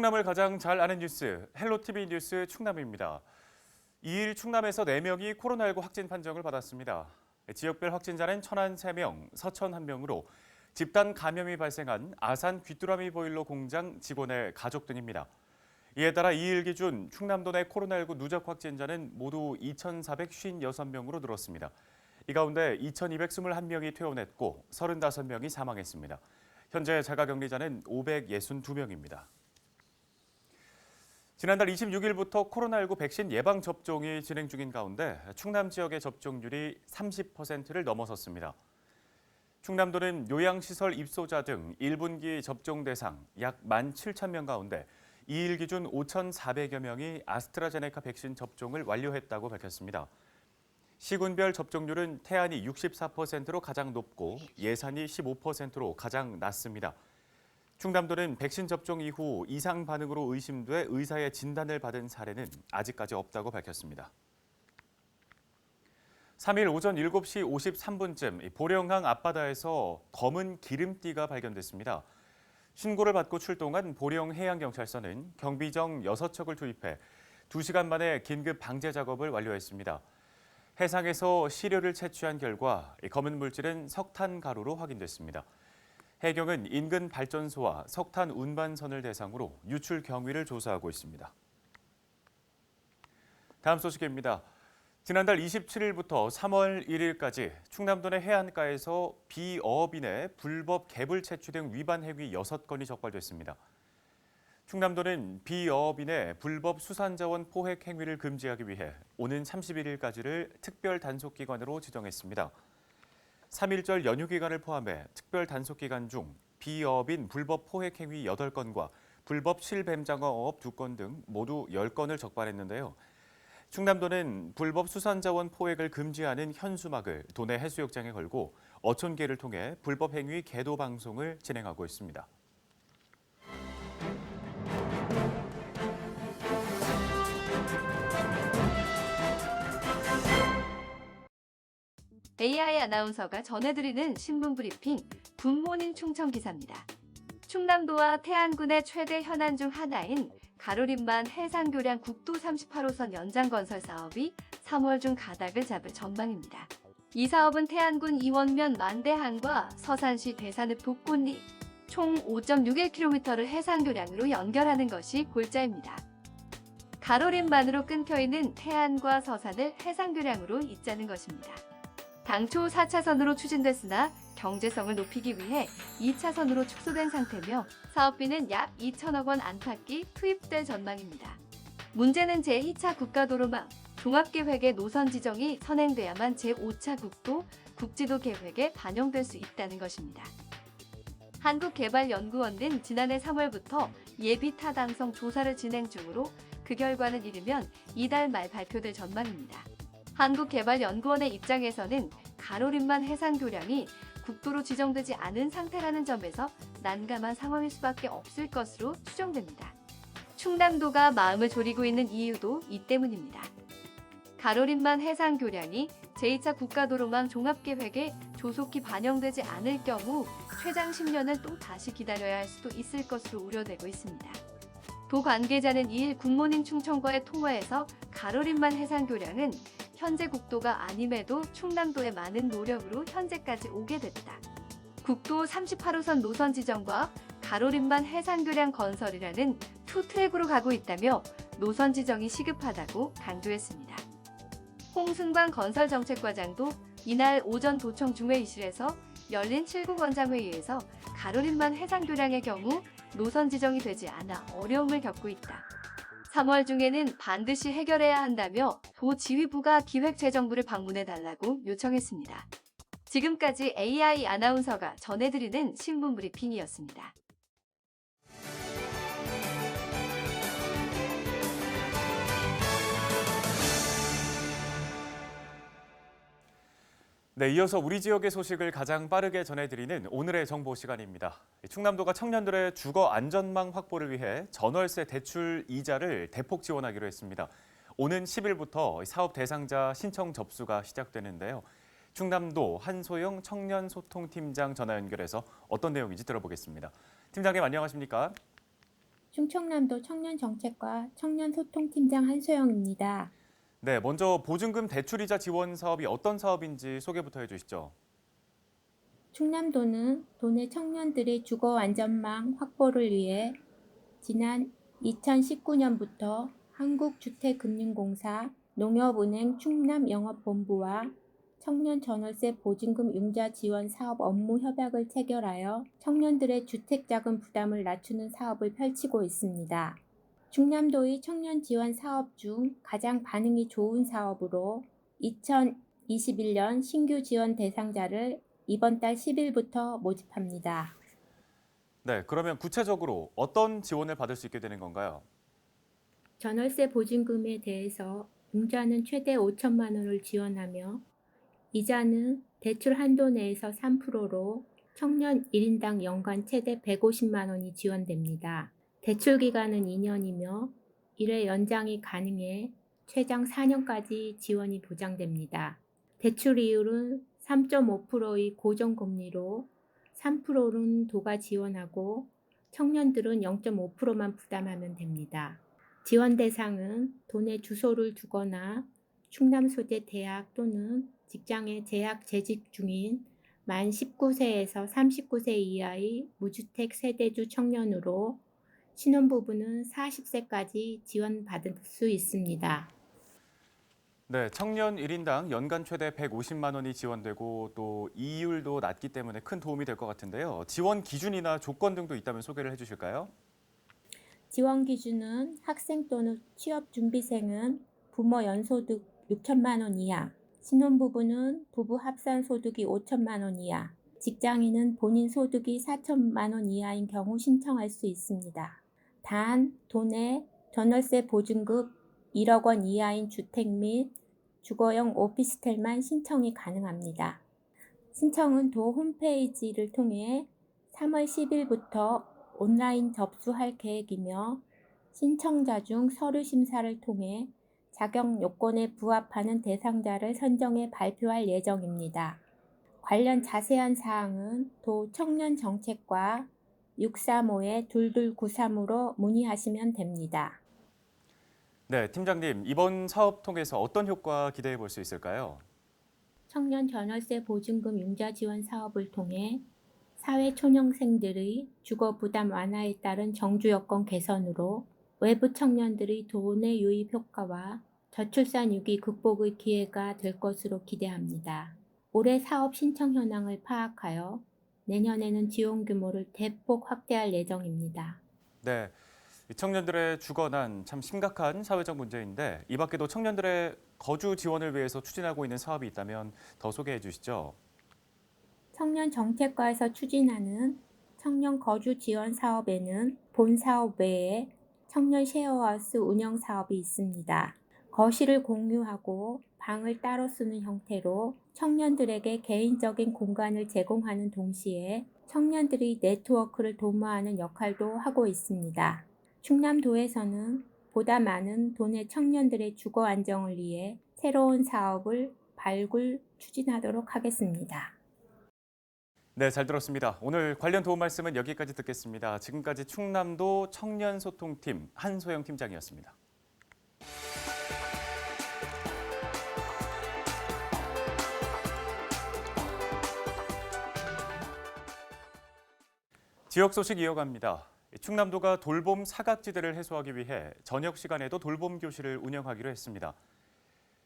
충남을 가장 잘 아는 뉴스, 헬로티비 뉴스 충남입니다. 2일 충남에서 4명이 코로나19 확진 판정을 받았습니다. 지역별 확진자는 천안 3명, 서천 1명으로 집단 감염이 발생한 아산 귀뚜라미 보일러 공장 직원의 가족 등입니다. 이에 따라 2일 기준 충남도 내 코로나19 누적 확진자는 모두 2,456명으로 늘었습니다. 이 가운데 2,221명이 퇴원했고 35명이 사망했습니다. 현재 자가격리자는 562명입니다. 지난달 26일부터 코로나19 백신 예방 접종이 진행 중인 가운데 충남 지역의 접종률이 30%를 넘어섰습니다. 충남도는 요양시설 입소자 등 1분기 접종 대상 약 17,000명 가운데 2일 기준 5,400여 명이 아스트라제네카 백신 접종을 완료했다고 밝혔습니다. 시군별 접종률은 태안이 64%로 가장 높고 예산이 15%로 가장 낮습니다. 충남도는 백신 접종 이후 이상 반응으로 의심돼 의사의 진단을 받은 사례는 아직까지 없다고 밝혔습니다. 3일 오전 7시 53분쯤 보령항 앞바다에서 검은 기름띠가 발견됐습니다. 신고를 받고 출동한 보령해양경찰서는 경비정 6척을 투입해 2시간 만에 긴급 방제 작업을 완료했습니다. 해상에서 시료를 채취한 결과 검은 물질은 석탄 가루로 확인됐습니다. 해경은 인근 발전소와 석탄 운반선을 대상으로 유출 경위를 조사하고 있습니다. 다음 소식입니다. 지난달 27일부터 3월 1일까지 충남도 내 해안가에서 비어업인의 불법 개불 채취 등 위반 행위 6건이 적발됐습니다. 충남도는 비어업인의 불법 수산자원 포획 행위를 금지하기 위해 오는 31일까지를 특별 단속기간으로 지정했습니다. 3.1절 연휴 기간을 포함해 특별 단속 기간 중 비어업인 불법 포획 행위 8건과 불법 실뱀장어업 2건 등 모두 10건을 적발했는데요. 충남도는 불법 수산자원 포획을 금지하는 현수막을 도내 해수욕장에 걸고 어촌계를 통해 불법 행위 계도 방송을 진행하고 있습니다. AI 아나운서가 전해드리는 신문 브리핑 굿모닝 충청 기사입니다. 충남도와 태안군의 최대 현안 중 하나인 가로림만 해상교량 국도 38호선 연장 건설 사업이 3월 중 가닥을 잡을 전망입니다. 이 사업은 태안군 이원면 만대항과 서산시 대산읍 독곤리 총 5.61km를 해상교량으로 연결하는 것이 골자입니다. 가로림만으로 끊겨있는 태안과 서산을 해상교량으로 잇자는 것입니다. 당초 4차선으로 추진됐으나 경제성을 높이기 위해 2차선으로 축소된 상태며 사업비는 약 2천억 원 안팎이 투입될 전망입니다. 문제는 제2차 국가도로망 종합계획의 노선 지정이 선행돼야만 제5차 국도, 국지도 계획에 반영될 수 있다는 것입니다. 한국개발연구원은 지난해 3월부터 예비 타당성 조사를 진행 중으로 그 결과는 이르면 이달 말 발표될 전망입니다. 한국개발연구원의 입장에서는 가로림만 해상교량이 국도로 지정되지 않은 상태라는 점에서 난감한 상황일 수밖에 없을 것으로 추정됩니다. 충남도가 마음을 졸이고 있는 이유도 이 때문입니다. 가로림만 해상교량이 제2차 국가도로망 종합계획에 조속히 반영되지 않을 경우 최장 10년을 또 다시 기다려야 할 수도 있을 것으로 우려되고 있습니다. 도 관계자는 2일 굿모닝 충청과의 통화에서 가로림만 해상교량은 현재 국도가 아님에도 충남도의 많은 노력으로 현재까지 오게 됐다. 국도 38호선 노선 지정과 가로림만 해상교량 건설이라는 투트랙으로 가고 있다며 노선 지정이 시급하다고 강조했습니다. 홍승광 건설정책과장도 이날 오전 도청 중회의실에서 열린 7구 원장회의에서 가로림만 해상교량의 경우 노선 지정이 되지 않아 어려움을 겪고 있다. 3월 중에는 반드시 해결해야 한다며 도 지휘부가 기획재정부를 방문해달라고 요청했습니다. 지금까지 AI 아나운서가 전해드리는 신문 브리핑이었습니다. 네, 이어서 우리 지역의 소식을 가장 빠르게 전해드리는 오늘의 정보 시간입니다. 충남도가 청년들의 주거 안전망 확보를 위해 전월세 대출 이자를 대폭 지원하기로 했습니다. 오는 10일부터 사업 대상자 신청 접수가 시작되는데요. 충남도 한소영 청년소통팀장 전화 연결해서 어떤 내용인지 들어보겠습니다. 팀장님 안녕하십니까? 충청남도 청년정책과 청년소통팀장 한소영입니다. 네, 먼저 보증금 대출이자 지원 사업이 어떤 사업인지 소개부터 해주시죠. 충남도는 도내 청년들의 주거 안전망 확보를 위해 지난 2019년부터 한국주택금융공사, 농협은행 충남영업본부와 청년 전월세 보증금 융자 지원 사업 업무 협약을 체결하여 청년들의 주택자금 부담을 낮추는 사업을 펼치고 있습니다. 충남도의 청년 지원 사업 중 가장 반응이 좋은 사업으로 2021년 신규 지원 대상자를 이번 달 10일부터 모집합니다. 네, 그러면 구체적으로 어떤 지원을 받을 수 있게 되는 건가요? 전월세 보증금에 대해서 융자는 최대 5천만 원을 지원하며 이자는 대출 한도 내에서 3%로 청년 1인당 연간 최대 150만 원이 지원됩니다. 대출 기간은 2년이며 1회 연장이 가능해 최장 4년까지 지원이 보장됩니다. 대출 이율은 3.5%의 고정금리로 3%는 도가 지원하고 청년들은 0.5%만 부담하면 됩니다. 지원 대상은 도내 주소를 두거나 충남 소재 대학 또는 직장에 재학 재직 중인 만 19세에서 39세 이하의 무주택 세대주 청년으로 신혼부부는 40세까지 지원받을 수 있습니다. 네, 청년 1인당 연간 최대 150만 원이 지원되고 또 이율도 낮기 때문에 큰 도움이 될 것 같은데요. 지원 기준이나 조건 등도 있다면 소개를 해주실까요? 지원 기준은 학생 또는 취업준비생은 부모 연소득 6천만 원 이하, 신혼부부는 부부 합산 소득이 5천만 원 이하, 직장인은 본인 소득이 4천만 원 이하인 경우 신청할 수 있습니다. 단, 도내 전월세 보증금 1억 원 이하인 주택 및 주거용 오피스텔만 신청이 가능합니다. 신청은 도 홈페이지를 통해 3월 10일부터 온라인 접수할 계획이며 신청자 중 서류 심사를 통해 자격 요건에 부합하는 대상자를 선정해 발표할 예정입니다. 관련 자세한 사항은 도 청년정책과 635-2293으로 문의하시면 됩니다. 네, 팀장님, 이번 사업 통해서 어떤 효과 기대해 볼 수 있을까요? 청년 전월세 보증금 융자 지원 사업을 통해 사회 초년생들의 주거 부담 완화에 따른 정주 여건 개선으로 외부 청년들의 도내 유입 효과와 저출산 위기 극복의 기회가 될 것으로 기대합니다. 올해 사업 신청 현황을 파악하여 내년에는 지원 규모를 대폭 확대할 예정입니다. 네, 이 청년들의 주거난 참 심각한 사회적 문제인데 이 밖에도 청년들의 거주 지원을 위해서 추진하고 있는 사업이 있다면 더 소개해 주시죠. 청년정책과에서 추진하는 청년 거주 지원 사업에는 본 사업 외에 청년 쉐어하우스 운영 사업이 있습니다. 거실을 공유하고 방을 따로 쓰는 형태로 청년들에게 개인적인 공간을 제공하는 동시에 청년들이 네트워크를 도모하는 역할도 하고 있습니다. 충남도에서는 보다 많은 도내 청년들의 주거 안정을 위해 새로운 사업을 발굴 추진하도록 하겠습니다. 네, 잘 들었습니다. 오늘 관련 도움 말씀은 여기까지 듣겠습니다. 지금까지 충남도 청년소통팀 한소영 팀장이었습니다. 지역 소식 이어갑니다. 충남도가 돌봄 사각지대를 해소하기 위해 저녁 시간에도 돌봄 교실을 운영하기로 했습니다.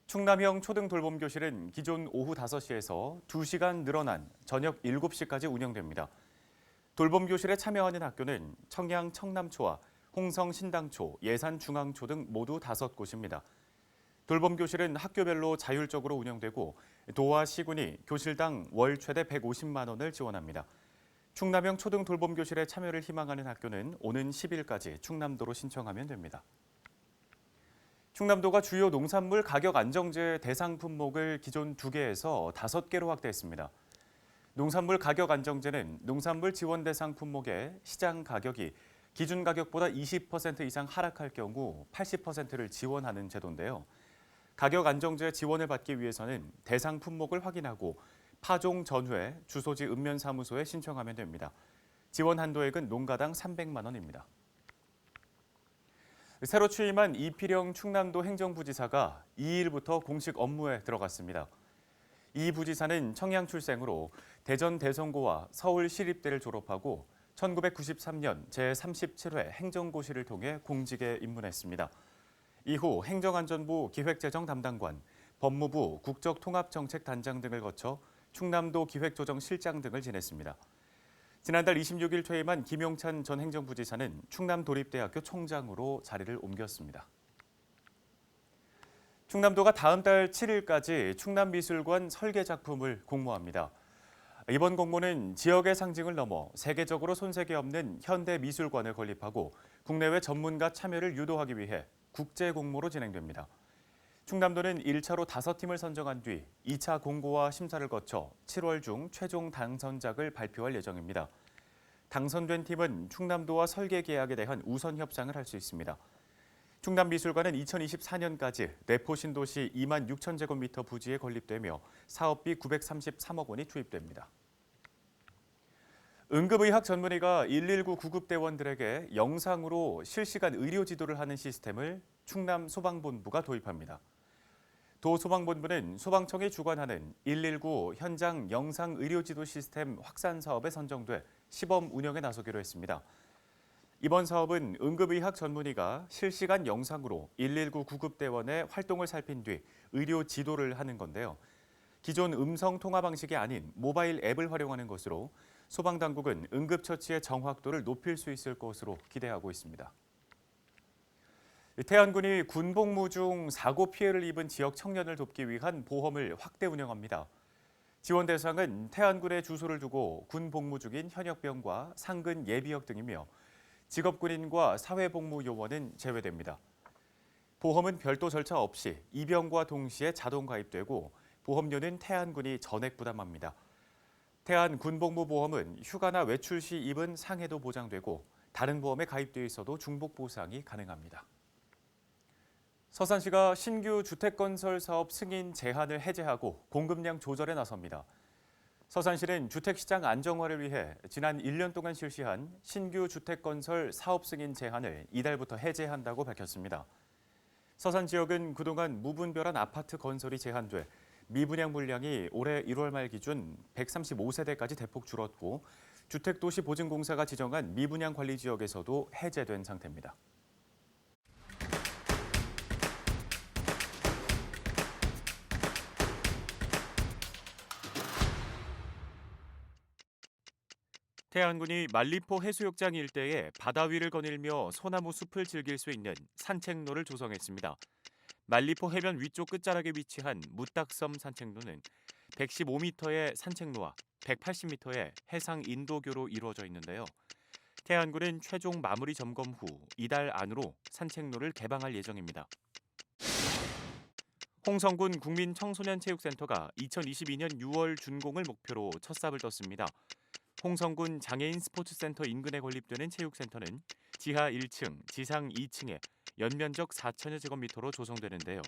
충남형 초등 돌봄 교실은 기존 오후 5시에서 2시간 늘어난 저녁 7시까지 운영됩니다. 돌봄 교실에 참여하는 학교는 청양 청남초와 홍성 신당초, 예산 중앙초 등 모두 5곳입니다. 돌봄 교실은 학교별로 자율적으로 운영되고 도와 시군이 교실당 월 최대 150만 원을 지원합니다. 충남형 초등 돌봄 교실에 참여를 희망하는 학교는 오는 10일까지 충남도로 신청하면 됩니다. 충남도가 주요 농산물 가격 안정제 대상 품목을 기존 2개에서 5개로 확대했습니다. 농산물 가격 안정제는 농산물 지원 대상 품목의 시장 가격이 기준 가격보다 20% 이상 하락할 경우 80%를 지원하는 제도인데요. 가격 안정제 지원을 받기 위해서는 대상 품목을 확인하고 파종 전후에 주소지 읍면사무소에 신청하면 됩니다. 지원 한도액은 농가당 300만 원입니다. 새로 취임한 이필영 충남도 행정부지사가 2일부터 공식 업무에 들어갔습니다. 이 부지사는 청양 출생으로 대전 대성고와 서울시립대를 졸업하고 1993년 제37회 행정고시를 통해 공직에 입문했습니다. 이후 행정안전부 기획재정 담당관, 법무부 국적통합정책단장 등을 거쳐 충남도 기획조정실장 등을 지냈습니다. 지난달 26일 퇴임한 김용찬 전 행정부지사는 충남도립대학교 총장으로 자리를 옮겼습니다. 충남도가 다음 달 7일까지 충남미술관 설계 작품을 공모합니다. 이번 공모는 지역의 상징을 넘어 세계적으로 손색이 없는 현대 미술관을 건립하고 국내외 전문가 참여를 유도하기 위해 국제 공모로 진행됩니다. 충남도는 1차로 5팀을 선정한 뒤 2차 공고와 심사를 거쳐 7월 중 최종 당선작을 발표할 예정입니다. 당선된 팀은 충남도와 설계 계약에 대한 우선 협상을 할 수 있습니다. 충남미술관은 2024년까지 내포 신도시 2만 6천 제곱미터 부지에 건립되며 사업비 933억 원이 투입됩니다. 응급의학 전문의가 119 구급대원들에게 영상으로 실시간 의료 지도를 하는 시스템을 충남 소방본부가 도입합니다. 도 소방본부는 소방청이 주관하는 119 현장 영상 의료 지도 시스템 확산 사업에 선정돼 시범 운영에 나서기로 했습니다. 이번 사업은 응급의학 전문의가 실시간 영상으로 119 구급대원의 활동을 살핀 뒤 의료 지도를 하는 건데요. 기존 음성 통화 방식이 아닌 모바일 앱을 활용하는 것으로 소방당국은 응급처치의 정확도를 높일 수 있을 것으로 기대하고 있습니다. 태안군이 군복무 중 사고 피해를 입은 지역 청년을 돕기 위한 보험을 확대 운영합니다. 지원 대상은 태안군에 주소를 두고 군 복무 중인 현역병과 상근 예비역 등이며 직업군인과 사회복무요원은 제외됩니다. 보험은 별도 절차 없이 입영과 동시에 자동 가입되고 보험료는 태안군이 전액 부담합니다. 태안 군복무보험은 휴가나 외출 시 입은 상해도 보장되고 다른 보험에 가입돼 있어도 중복 보상이 가능합니다. 서산시가 신규 주택건설 사업 승인 제한을 해제하고 공급량 조절에 나섭니다. 서산시는 주택시장 안정화를 위해 지난 1년 동안 실시한 신규 주택건설 사업 승인 제한을 이달부터 해제한다고 밝혔습니다. 서산 지역은 그동안 무분별한 아파트 건설이 제한돼 미분양 물량이 올해 1월 말 기준 135세대까지 대폭 줄었고 주택도시보증공사가 지정한 미분양 관리 지역에서도 해제된 상태입니다. 태안군이 만리포 해수욕장 일대에 바다 위를 거닐며 소나무 숲을 즐길 수 있는 산책로를 조성했습니다. 만리포 해변 위쪽 끝자락에 위치한 무딱섬 산책로는 115m의 산책로와 180m의 해상 인도교로 이루어져 있는데요. 태안군은 최종 마무리 점검 후 이달 안으로 산책로를 개방할 예정입니다. 홍성군 국민청소년체육센터가 2022년 6월 준공을 목표로 첫 삽을 떴습니다. 홍성군 장애인 스포츠센터 인근에 건립되는 체육센터는 지하 1층, 지상 2층에 연면적 4천여 제곱미터로 조성되는데요.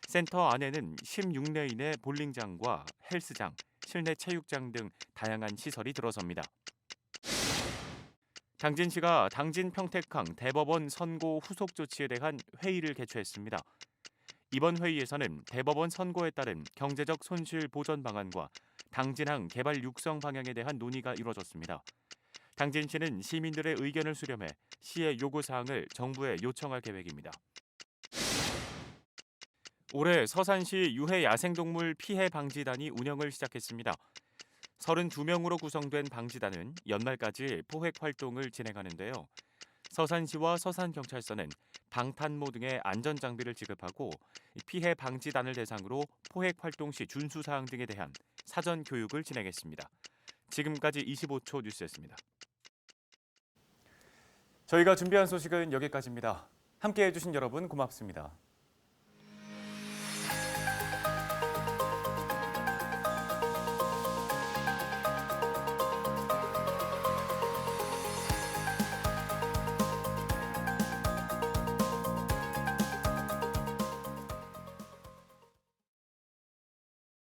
센터 안에는 16레인의 볼링장과 헬스장, 실내 체육장 등 다양한 시설이 들어섭니다. 당진시가 당진 평택항 대법원 선고 후속 조치에 대한 회의를 개최했습니다. 이번 회의에서는 대법원 선고에 따른 경제적 손실 보전 방안과 당진항 개발 육성 방향에 대한 논의가 이루어졌습니다. 당진시는 시민들의 의견을 수렴해 시의 요구사항을 정부에 요청할 계획입니다. 올해 서산시 유해 야생동물 피해 방지단이 운영을 시작했습니다. 32명으로 구성된 방지단은 연말까지 포획 활동을 진행하는데요. 서산시와 서산경찰서는 방탄모 등의 안전장비를 지급하고 피해 방지단을 대상으로 포획 활동 시 준수사항 등에 대한 사전 교육을 진행했습니다. 지금까지 25초 뉴스였습니다. 저희가 준비한 소식은 여기까지입니다. 함께해 주신 여러분 고맙습니다.